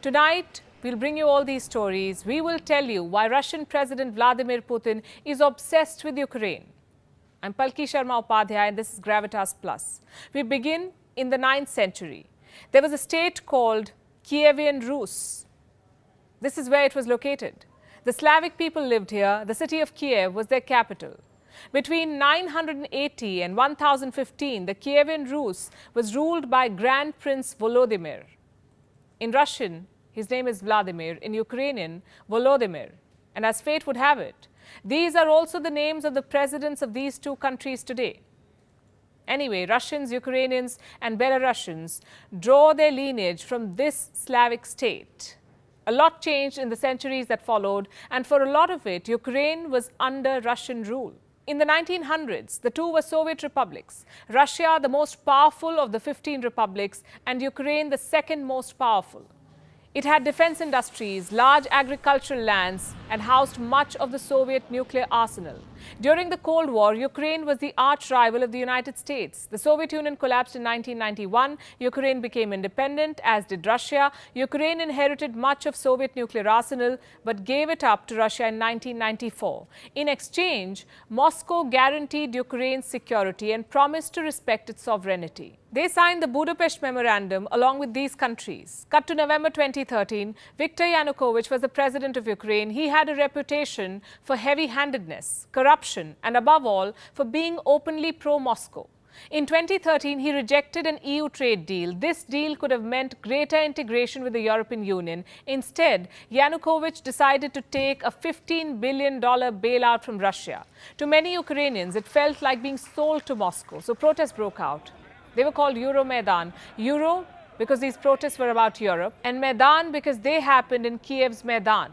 Tonight, we'll bring you all these stories. We will tell you why Russian President Vladimir Putin is obsessed with Ukraine. I'm Palki Sharma Upadhyay and this is Gravitas Plus. We begin in the 9th century. There was a state called Kievan Rus. This is where it was located. The Slavic people lived here. The city of Kiev was their capital. Between 980 and 1015, the Kievan Rus was ruled by Grand Prince Volodymyr. In Russian, his name is Vladimir. In Ukrainian, Volodymyr. And as fate would have it, these are also the names of the presidents of these two countries today. Anyway, Russians, Ukrainians, and Belarusians draw their lineage from this Slavic state. A lot changed in the centuries that followed, and for a lot of it, Ukraine was under Russian rule. In the 1900s, the two were Soviet republics. Russia, the most powerful of the 15 republics, and Ukraine, the second most powerful. It had defense industries, large agricultural lands, and housed much of the Soviet nuclear arsenal. During the Cold War, Ukraine was the arch rival of the United States. The Soviet Union collapsed in 1991. Ukraine became independent, as did Russia. Ukraine inherited much of Soviet nuclear arsenal, but gave it up to Russia in 1994. In exchange, Moscow guaranteed Ukraine's security and promised to respect its sovereignty. They signed the Budapest Memorandum along with these countries. Cut to November 2013, Viktor Yanukovych was the president of Ukraine. He had a reputation for heavy-handedness, corruption, and above all, for being openly pro-Moscow. In 2013, he rejected an EU trade deal. This deal could have meant greater integration with the European Union. Instead, Yanukovych decided to take a $15 billion bailout from Russia. To many Ukrainians, it felt like being sold to Moscow, so protests broke out. They were called Euromaidan. Euro because these protests were about Europe, and Maidan because they happened in Kiev's Maidan,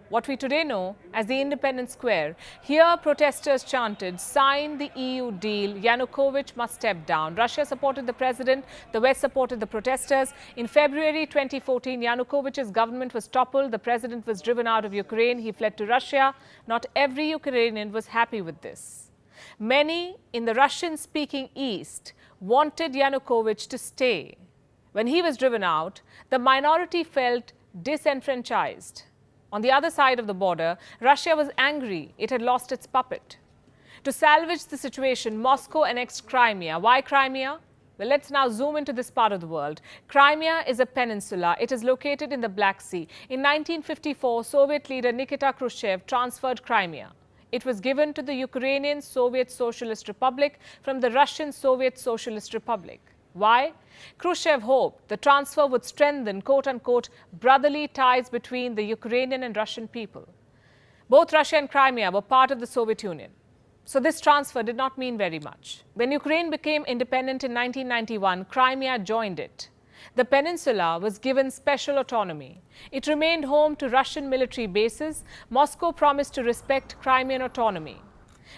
what we today know as the Independence Square. Here, protesters chanted, "Sign the EU deal, Yanukovych must step down." Russia supported the president, the West supported the protesters. In February 2014, Yanukovych's government was toppled, the president was driven out of Ukraine, he fled to Russia. Not every Ukrainian was happy with this. Many in the Russian-speaking East wanted Yanukovych to stay. When he was driven out, the minority felt disenfranchised. On the other side of the border, Russia was angry it had lost its puppet. To salvage the situation, Moscow annexed Crimea. Why Crimea? Well, let's now zoom into this part of the world. Crimea is a peninsula. It is located in the Black Sea. In 1954, Soviet leader Nikita Khrushchev transferred Crimea. It was given to the Ukrainian Soviet Socialist Republic from the Russian Soviet Socialist Republic. Why? Khrushchev hoped the transfer would strengthen, quote-unquote, brotherly ties between the Ukrainian and Russian people. Both Russia and Crimea were part of the Soviet Union. So this transfer did not mean very much. When Ukraine became independent in 1991, Crimea joined it. The peninsula was given special autonomy. It remained home to Russian military bases. Moscow promised to respect Crimean autonomy.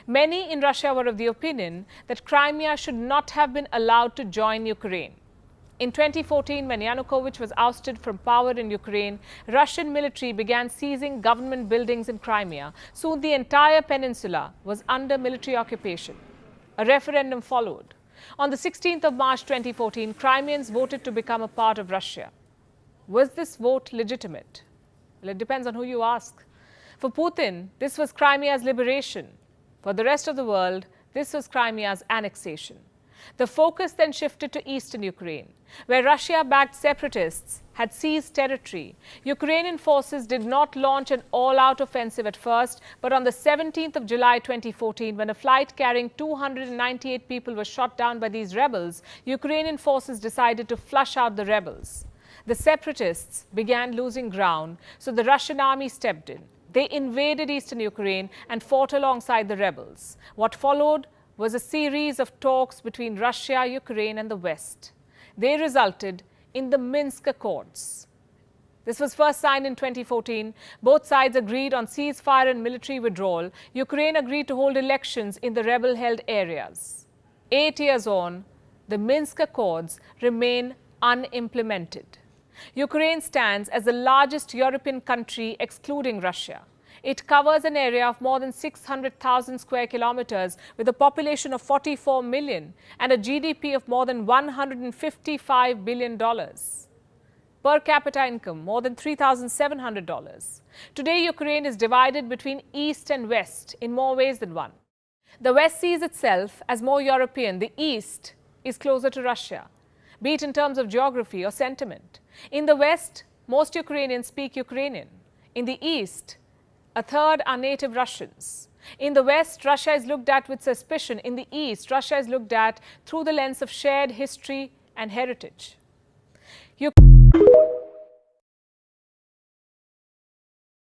Many in Russia were of the opinion that Crimea should not have been allowed to join Ukraine. In 2014, when Yanukovych was ousted from power in Ukraine, Russian military began seizing government buildings in Crimea. Soon the entire peninsula was under military occupation. A referendum followed. On the 16th of March 2014, Crimeans voted to become a part of Russia. Was this vote legitimate? Well, it depends on who you ask. For Putin, this was Crimea's liberation. For the rest of the world, this was Crimea's annexation. The focus then shifted to eastern Ukraine, where Russia-backed separatists had seized territory. Ukrainian forces did not launch an all-out offensive at first, but on the 17th of July 2014, when a flight carrying 298 people was shot down by these rebels, Ukrainian forces decided to flush out the rebels. The separatists began losing ground, so the Russian army stepped in. They invaded eastern Ukraine and fought alongside the rebels. What followed was a series of talks between Russia, Ukraine, and the West. They resulted in the Minsk Accords. This was first signed in 2014. Both sides agreed on ceasefire and military withdrawal. Ukraine agreed to hold elections in the rebel-held areas. 8 years on, the Minsk Accords remain unimplemented. Ukraine stands as the largest European country excluding Russia. It covers an area of more than 600,000 square kilometers with a population of 44 million and a GDP of more than $155 billion. Per capita income, more than $3,700. Today, Ukraine is divided between East and West in more ways than one. The West sees itself as more European. The East is closer to Russia, be it in terms of geography or sentiment. In the West, most Ukrainians speak Ukrainian. In the East, a third are native Russians. In the West, Russia is looked at with suspicion. In the East, Russia is looked at through the lens of shared history and heritage.